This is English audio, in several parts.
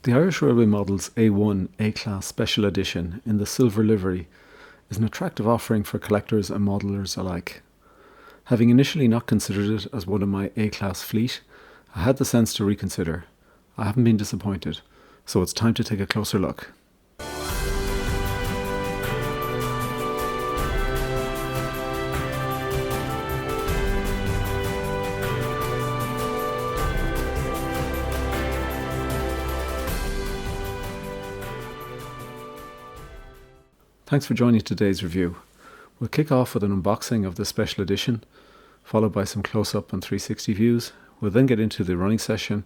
The Irish Railway Model's A1 A-Class Special Edition in the silver livery is an attractive offering for collectors and modellers alike. Having initially not considered it as one of my A-Class fleet, I had the sense to reconsider. I haven't been disappointed, so it's time to take a closer look. Thanks for joining today's review. We'll kick off with an unboxing of the special edition, followed by some close-up and 360 views. We'll then get into the running session,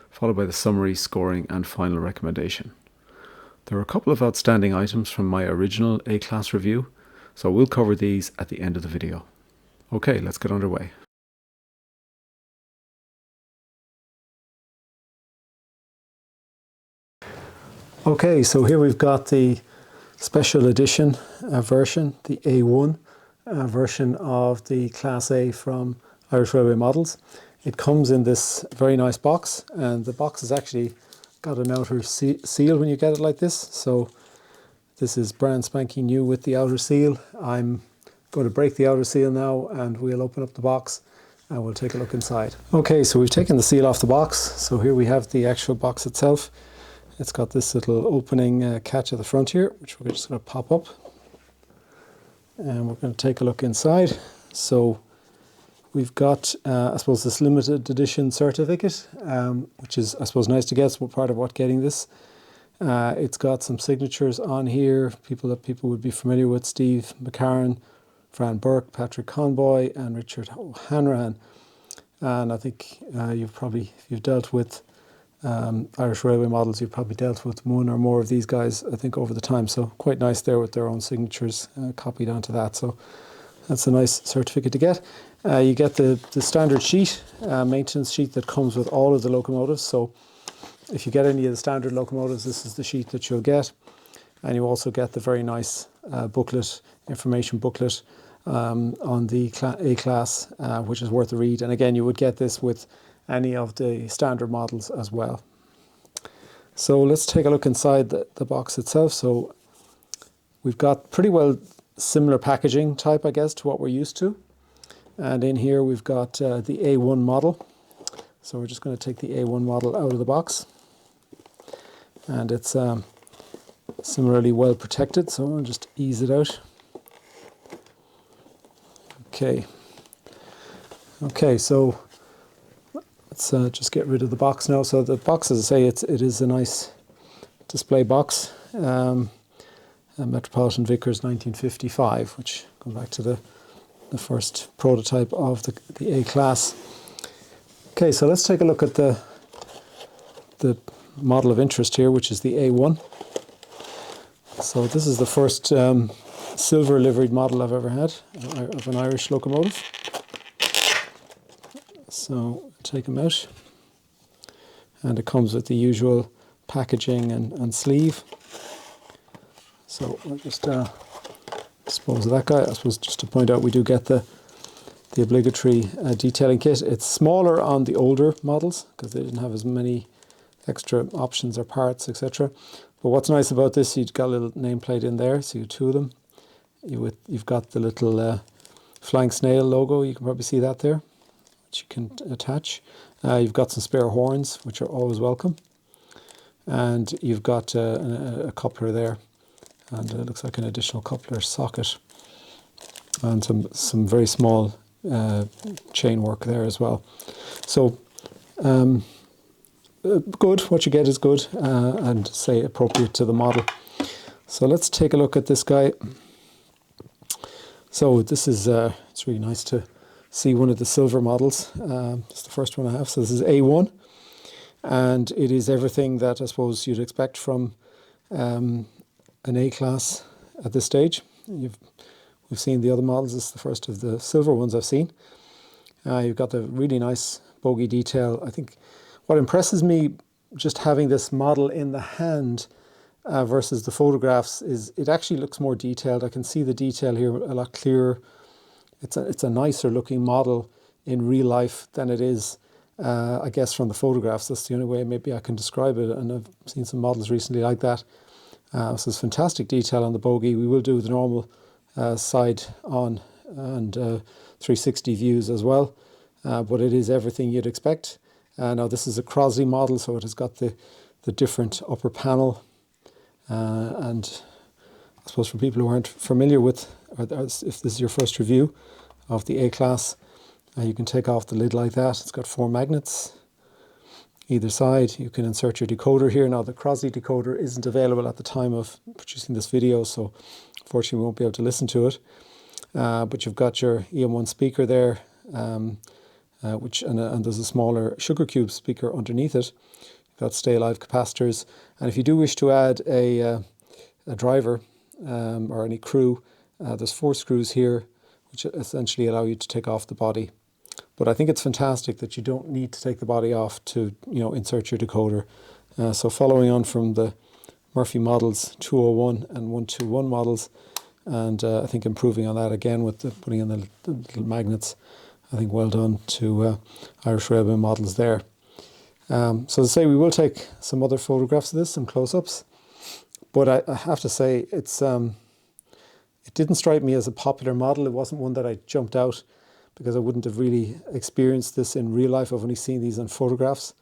followed by the summary, scoring and final recommendation. There are a couple of outstanding items from my original A-Class review, so we'll cover these at the end of the video. Okay, let's get underway. Okay, so here we've got the special edition version, the A1 version of the Class A from Irish Railway Models. It comes in this very nice box, and the box has actually got an outer seal when you get it like this. So this is brand spanking new with the outer seal. I'm going to break the outer seal now and we'll open up the box and we'll take a look inside. Okay, so we've taken the seal off the box. So here we have the actual box itself. It's got this little opening catch at the front here, which we're just going to pop up. And we're going to take a look inside. So we've got, I suppose, this limited edition certificate, which is, I suppose, nice to get. It's part of what getting this. It's got some signatures on here, people that people would be familiar with: Steve McCarran, Fran Burke, Patrick Conboy, and Richard Hanrahan. And I think if you've dealt with Irish Railway Models, you've probably dealt with one or more of these guys, I think, over the time. So quite nice there with their own signatures copied onto that. So that's a nice certificate to get. You get the standard sheet, maintenance sheet that comes with all of the locomotives. So if you get any of the standard locomotives, this is the sheet that you'll get. And you also get the very nice booklet, information booklet on the A-Class, which is worth a read. And again, you would get this with any of the standard models as well. So let's take a look inside the box itself. So we've got pretty well similar packaging type, I guess, to what we're used to. And in here we've got the A1 model. So we're just going to take the A1 model out of the box. And it's similarly well protected, so I'll just ease it out. Okay, so let's just get rid of the box now. So the box, as I say, it is a nice display box. Metropolitan Vickers 1955, which goes back to the first prototype of the A-Class. Okay, so let's take a look at the model of interest here, which is the A1. So this is the first silver liveried model I've ever had of an Irish locomotive. So take them out, and it comes with the usual packaging and sleeve. So we'll just dispose of that guy. I suppose just to point out, we do get the obligatory detailing kit. It's smaller on the older models because they didn't have as many extra options or parts, etc. But what's nice about this, you've got a little nameplate in there, so you have two of them. You've got the little flying snail logo. You can probably see that there, which you can attach. You've got some spare horns, which are always welcome. And you've got a coupler there. And it looks like an additional coupler socket. And some very small chain work there as well. So good, what you get is good, and say appropriate to the model. So let's take a look at this guy. So this is, it's really nice to see one of the silver models. It's the first one I have. So this is A1, and it is everything that I suppose you'd expect from an A-Class at this stage. We've seen the other models. This is the first of the silver ones I've seen. You've got the really nice bogie detail. I think what impresses me just having this model in the hand versus the photographs is it actually looks more detailed. I can see the detail here a lot clearer. It's a nicer looking model in real life than it is I guess from the photographs, that's the only way maybe I can describe it, and I've seen some models recently like that. So there's fantastic detail on the bogie. We will do the normal side on and 360 views as well, but it is everything you'd expect. Now this is a Crosley model, so it has got the different upper panel, and I suppose for people who aren't familiar with, or if this is your first review of the A-Class, you can take off the lid like that. It's got 4 magnets either side. You can insert your decoder here. Now the Crosley decoder isn't available at the time of producing this video, so unfortunately we won't be able to listen to it. But you've got your EM1 speaker there, and there's a smaller sugar cube speaker underneath it. You've got stay alive capacitors, and if you do wish to add a driver or any crew, there's 4 screws here which essentially allow you to take off the body. But I think it's fantastic that you don't need to take the body off to, insert your decoder. So following on from the Murphy models 201 and 121 models, and I think improving on that again with putting in the little magnets, I think well done to Irish Railway models there. So as I say, we will take some other photographs of this, some close-ups, but I have to say it didn't strike me as a popular model. It wasn't one that I jumped out, because I wouldn't have really experienced this in real life. I've only seen these on photographs.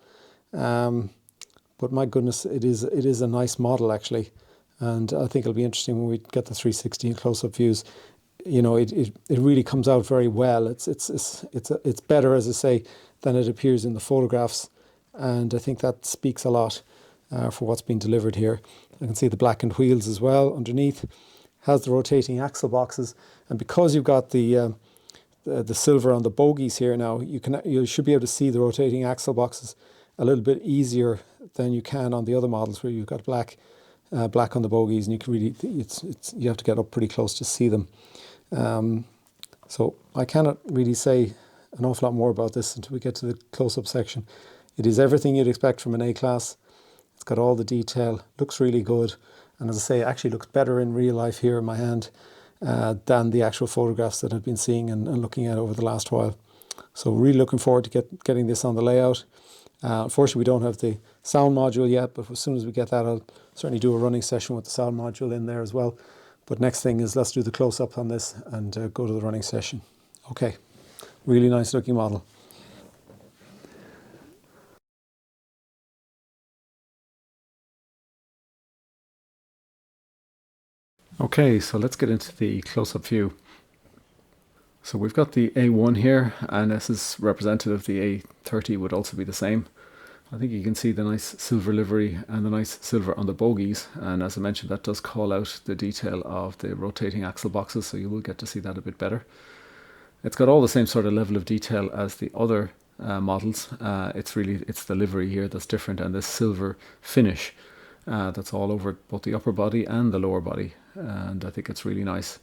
But my goodness, it is a nice model actually. And I think it'll be interesting when we get the 360 and close-up views. It really comes out very well. It's better, as I say, than it appears in the photographs. And I think that speaks a lot for what's been delivered here. I can see the blackened wheels as well underneath. Has the rotating axle boxes. And because you've got the silver on the bogies here now, you should be able to see the rotating axle boxes a little bit easier than you can on the other models where you've got black on the bogies, and you can really you have to get up pretty close to see them. So I cannot really say an awful lot more about this until we get to the close-up section. It is everything you'd expect from an A-Class. It's got all the detail, looks really good, and as I say, it actually looks better in real life here in my hand than the actual photographs that I've been seeing and looking at over the last while. So really looking forward to getting this on the layout. Unfortunately, we don't have the sound module yet, but as soon as we get that, I'll certainly do a running session with the sound module in there as well. But next thing is let's do the close-up on this and go to the running session. Okay, really nice looking model. Okay, so let's get into the close-up view. So we've got the A1 here, and this is representative. The A30 would also be the same. I think you can see the nice silver livery and the nice silver on the bogies, and as I mentioned, that does call out the detail of the rotating axle boxes, so you will get to see that a bit better. It's got all the same sort of level of detail as the other models. It's the livery here that's different, and this silver finish that's all over both the upper body and the lower body, and I think it's really nice.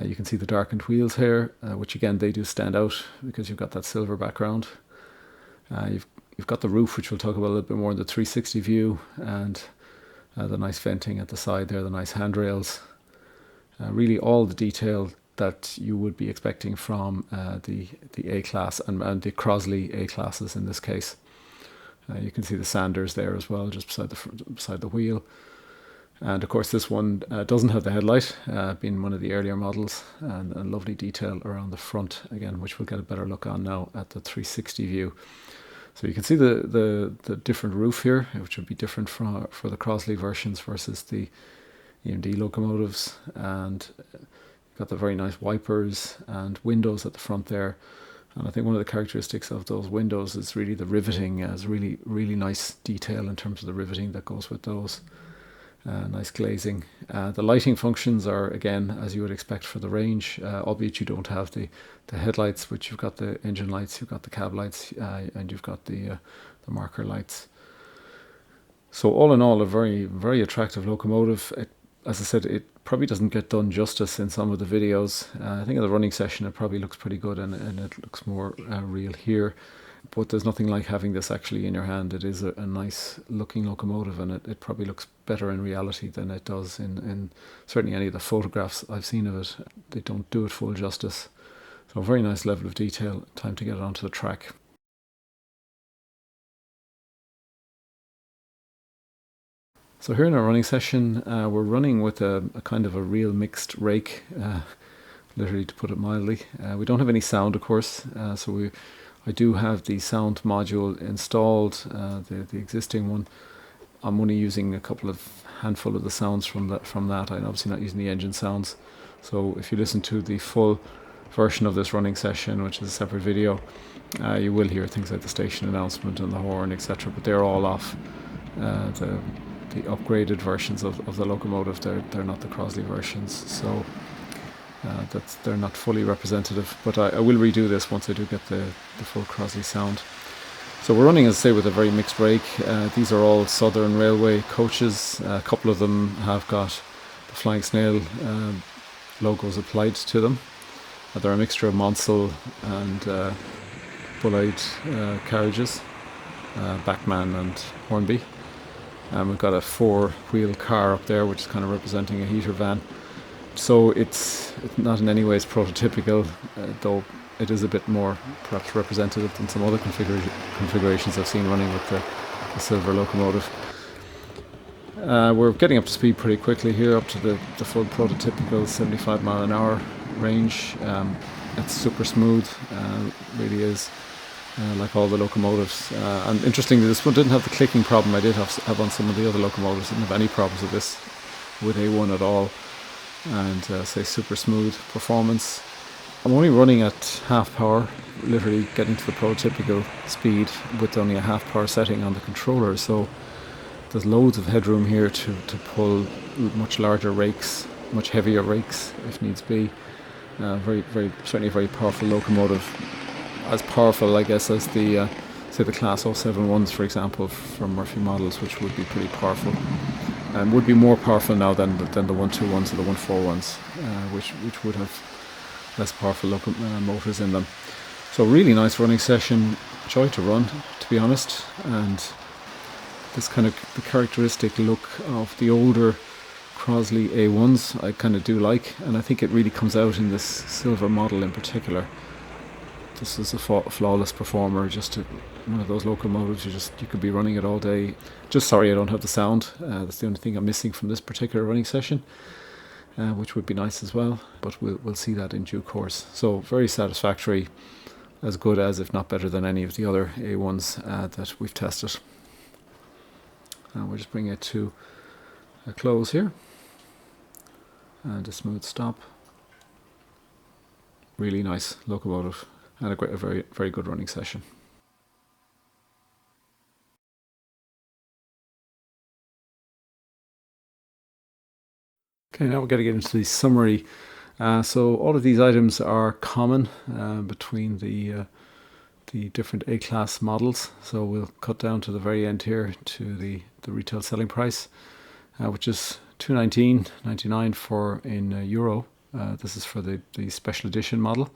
You can see the darkened wheels here, which again they do stand out because you've got that silver background. You've got the roof, which we'll talk about a little bit more in the 360 view, and the nice venting at the side there, the nice handrails. Really all the detail that you would be expecting from the A-Class and the Crosley A-Classes in this case. You can see the sanders there as well, just beside the wheel. And of course this one doesn't have the headlight, being one of the earlier models, and a lovely detail around the front again, which we'll get a better look on now at the 360 view. So you can see the different roof here, which would be different for the Crosley versions versus the EMD locomotives, and you've got the very nice wipers and windows at the front there. And I think one of the characteristics of those windows is really the riveting. Has really nice detail in terms of the riveting that goes with those. Nice glazing. The lighting functions are, again, as you would expect for the range, albeit you don't have the headlights, which you've got the engine lights, you've got the cab lights, and you've got the marker lights. So all in all, a very attractive locomotive. As I said, it probably doesn't get done justice in some of the videos. I think in the running session it probably looks pretty good, and it looks more real here. But there's nothing like having this actually in your hand. It is a nice looking locomotive, and it probably looks better in reality than it does in certainly any of the photographs I've seen of it. They don't do it full justice. So a very nice level of detail. Time to get it onto the track. So here in our running session, we're running with a kind of a real mixed rake, literally to put it mildly. We don't have any sound, of course, so I do have the sound module installed, the existing one. I'm only using a handful of the sounds from that. I'm obviously not using the engine sounds. So if you listen to the full version of this running session, which is a separate video, you will hear things like the station announcement and the horn, etc. But they're all off the upgraded versions of the Locomotive. They're not the Crosley versions, so they're not fully representative. But I will redo this once I do get the full Crosley sound. So we're running, as I say, with a very mixed rake. These are all Southern Railway coaches. A couple of them have got the Flying Snail logos applied to them. They're a mixture of Monsell and Bullide carriages, Bachmann and Hornby. We've got a 4-wheel car up there, which is kind of representing a heater van. So it's not in any ways prototypical, though it is a bit more perhaps representative than some other configurations I've seen running with the silver Locomotive. We're getting up to speed pretty quickly here, up to the full prototypical 75 mile an hour range. It's super smooth, really is, like all the locomotives. And interestingly, this one didn't have the clicking problem I did have on some of the other locomotives. Didn't have any problems with this, with A1 at all. And say super smooth performance. I'm only running at half power, literally getting to the prototypical speed with only a half power setting on the controller. So there's loads of headroom here to pull much larger rakes, much heavier rakes if needs be. Certainly a very powerful locomotive. As powerful, I guess, as the say the Class 071s, for example, from Murphy models, which would be pretty powerful. And would be more powerful now than the 121s or the 141s, which would have less powerful motors in them. So really nice running session, joy to run, to be honest. And this kind of the characteristic look of the older Crosley A1s I kind of do like, and I think it really comes out in this silver model in particular. This is a flawless performer, just one of those locomotives you could be running it all day. Just sorry I don't have the sound. That's the only thing I'm missing from this particular running session, which would be nice as well, but we'll see that in due course. So very satisfactory, as good as, if not better than, any of the other A1s that we've tested. We'll just bring it to a close here, and a smooth stop. Really nice locomotive, and a very, very good running session. Okay, now we're going to get into the summary. So all of these items are common between the different A-class models. So we'll cut down to the very end here to the retail selling price, which is $219.99 for in euro. This is for the special edition model,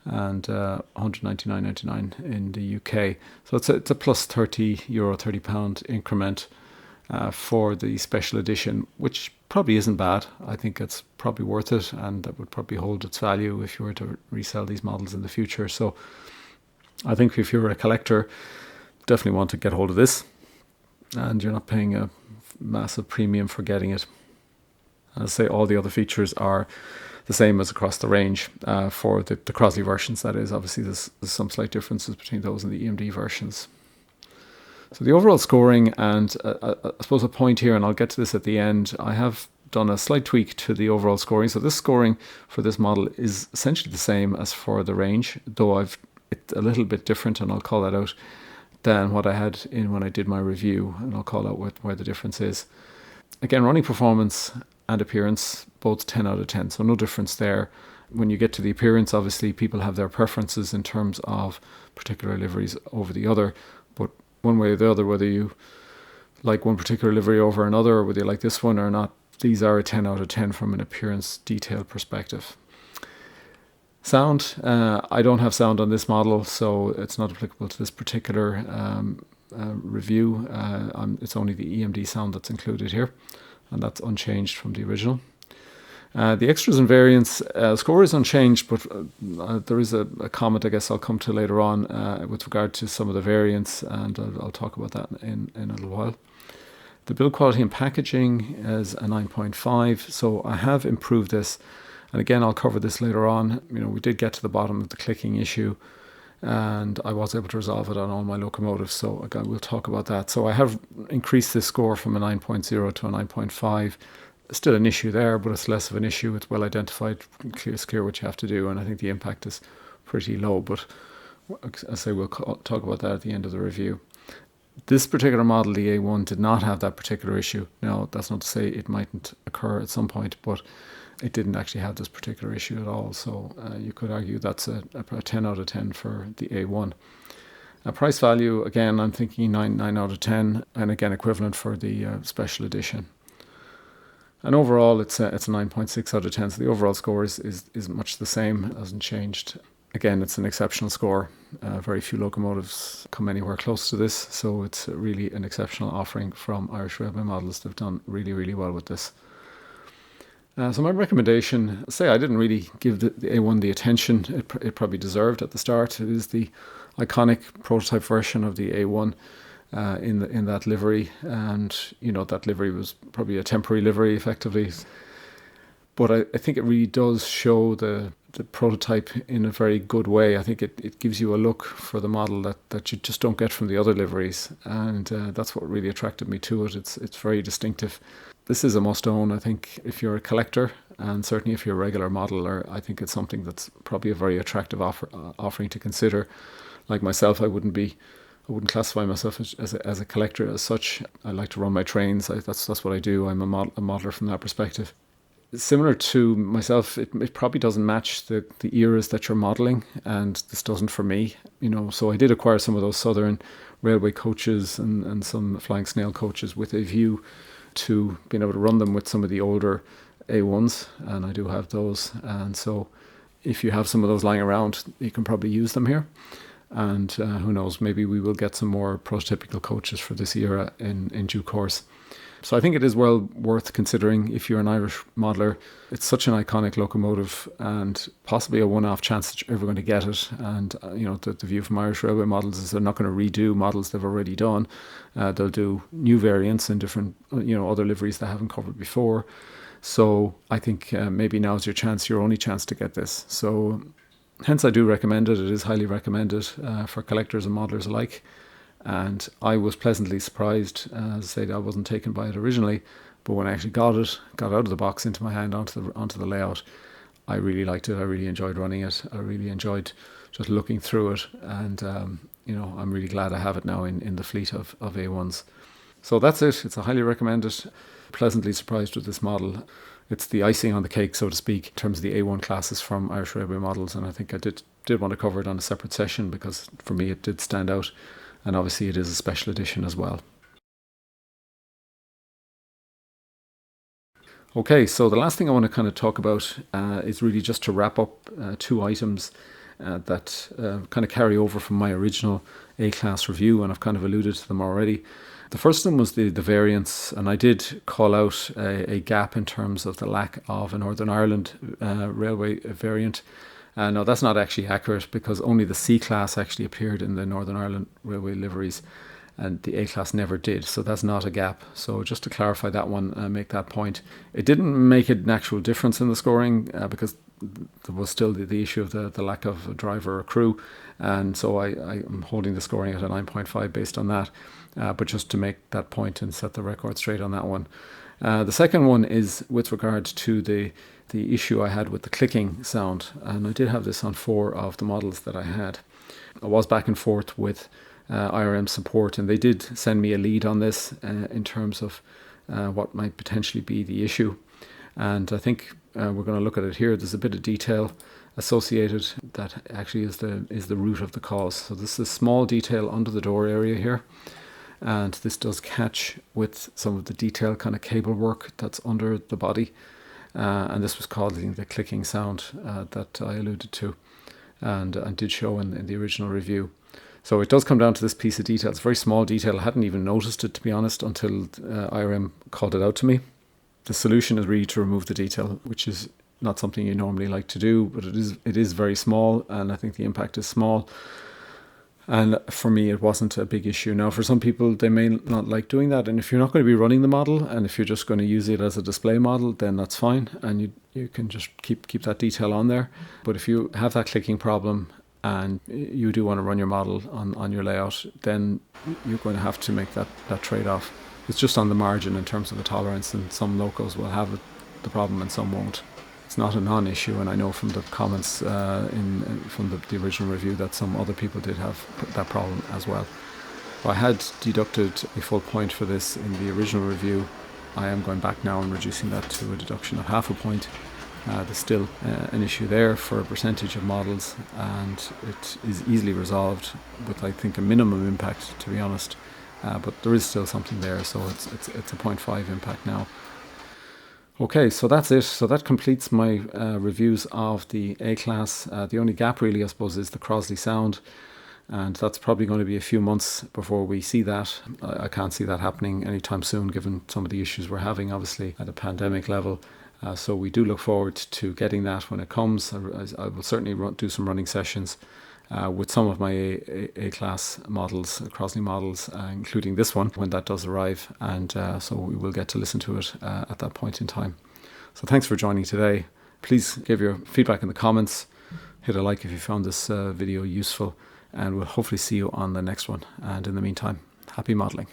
and £199.99 in the UK. So it's a plus €30, £30 increment for the special edition, which probably isn't bad. I think it's probably worth it, and that would probably hold its value if you were to resell these models in the future. So I think if you're a collector, definitely want to get hold of this, and you're not paying a massive premium for getting it. As I say, all the other features are the same as across the range for the Crosley versions. That is, obviously there's some slight differences between those and the EMD versions. So the overall scoring, and I suppose a point here, and I'll get to this at the end, I have done a slight tweak to the overall scoring. So this scoring for this model is essentially the same as for the range, though it's a little bit different, and I'll call that out, than what I had in when I did my review, and I'll call out where the difference is. Again, running performance and appearance, both 10 out of 10, so no difference there. When you get to the appearance, obviously people have their preferences in terms of particular liveries over the other, but one way or the other, whether you like one particular livery over another, or whether you like this one or not, these are a 10 out of 10 from an appearance detail perspective. Sound, I don't have sound on this model, so it's not applicable to this particular review. It's only the EMD sound that's included here, and that's unchanged from the original. The extras and variants score is unchanged, but there is a comment I guess I'll come to later on with regard to some of the variants, and I'll talk about that in a little while. The build quality and packaging is a 9.5, so I have improved this. And again, I'll cover this later on. We did get to the bottom of the clicking issue, and I was able to resolve it on all my locomotives, so again, we'll talk about that. So I have increased this score from a 9.0 to a 9.5. Still an issue there, but it's less of an issue. It's well identified. It's clear what you have to do, and I think the impact is pretty low. But as I say, we'll talk about that at the end of the review. This particular model, the A1, did not have that particular issue. Now, that's not to say it mightn't occur at some point, but it didn't actually have this particular issue at all. So you could argue that's a 10 out of 10 for the A1. Price value, again, I'm thinking 9 out of 10, and again, equivalent for the special edition. And overall, it's a 9.6 out of 10. So the overall score is much the same, it hasn't changed. Again, it's an exceptional score. Very few locomotives come anywhere close to this, so it's really an exceptional offering from Irish Railway Models. They've done really, really well with this. So my recommendation, I didn't really give the A1 the attention it probably deserved at the start. It is the iconic prototype version of the A1 in that livery, and that livery was probably a temporary livery effectively. But I think it really does show the prototype in a very good way. I think it gives you a look for the model that you just don't get from the other liveries, and that's what really attracted me to it. It's very distinctive. This is a must-own, I think, if you're a collector, and certainly if you're a regular modeler. I think it's something that's probably a very attractive offering to consider. Like myself, I wouldn't classify myself as a collector as such. I like to run my trains. That's what I do. I'm a modeler from that perspective. Similar to myself, it probably doesn't match the eras that you're modelling, and this doesn't for me. So I did acquire some of those Southern Railway coaches and some Flying Snail coaches with a view to being able to run them with some of the older A1s, and I do have those. And so if you have some of those lying around, you can probably use them here. And who knows, maybe we will get some more prototypical coaches for this era in due course. So I think it is well worth considering if you're an Irish modeler. It's such an iconic locomotive, and possibly a one-off chance that you're ever going to get it. And the view from Irish Railway Models is they're not going to redo models they've already done. They'll do new variants in different other liveries they haven't covered before. So I think maybe now's your only chance to get this. So hence I do recommend it. It is highly recommended for collectors and modelers alike. And I was pleasantly surprised. As I said, I wasn't taken by it originally, but when I actually got out of the box into my hand onto the layout, I really liked it. I really enjoyed running it. I really enjoyed just looking through it, and I'm really glad I have it now in the fleet of A1s. So that's it. It's a highly recommended. Pleasantly surprised with this model. It's the icing on the cake, so to speak, in terms of the A1 classes from Irish Railway Models, and I think I did want to cover it on a separate session because for me it did stand out. And obviously it is a special edition as well. Okay, so the last thing I want to kind of talk about is really just to wrap up two items that kind of carry over from my original A-class review, and I've kind of alluded to them already. The first one was the variants, and I did call out a gap in terms of the lack of a Northern Ireland railway variant. No, that's not actually accurate, because only the C-class actually appeared in the Northern Ireland Railway liveries, and the A-class never did, so that's not a gap. So just to clarify that one, make that point. It didn't make an actual difference in the scoring, because there was still the issue of the lack of a driver or crew, and so I'm holding the scoring at a 9.5 based on that, but just to make that point and set the record straight on that one. The second one is with regard to the issue I had with the clicking sound, and I did have this on 4 of the models that I had. I was back and forth with IRM support, and they did send me a lead on this in terms of what might potentially be the issue. And I think we're going to look at it here. There's a bit of detail associated that actually is the root of the cause. So this is a small detail under the door area here, and this does catch with some of the detail kind of cable work that's under the body. And this was causing the clicking sound that I alluded to and did show in the original review. So it does come down to this piece of detail. It's a very small detail. I hadn't even noticed it, to be honest, until IRM called it out to me. The solution is really to remove the detail, which is not something you normally like to do, but it is very small, and I think the impact is small. And for me, it wasn't a big issue. Now, for some people, they may not like doing that. And if you're not going to be running the model, and if you're just going to use it as a display model, then that's fine. And you can just keep that detail on there. But if you have that clicking problem and you do want to run your model on your layout, then you're going to have to make that trade-off. It's just on the margin in terms of the tolerance, and some locos will have the problem and some won't. It's not a non-issue, and I know from the comments from the original review that some other people did have that problem as well. I had deducted a full point for this in the original review. I am going back now and reducing that to a deduction of half a point. There's still an issue there for a percentage of models, and it is easily resolved with, I think, a minimum impact, to be honest. But there is still something there, so it's a 0.5 impact now. Okay, so that's it. So that completes my reviews of the A-Class. The only gap really, I suppose, is the Crosley sound, and that's probably going to be a few months before we see that. I can't see that happening anytime soon, given some of the issues we're having, obviously, at a pandemic level. So we do look forward to getting that when it comes. I will certainly do some running sessions with some of my A-Class models, Crosley models, including this one, when that does arrive. And so we will get to listen to it at that point in time. So thanks for joining today. Please give your feedback in the comments. Hit a like if you found this video useful. And we'll hopefully see you on the next one. And in the meantime, happy modelling.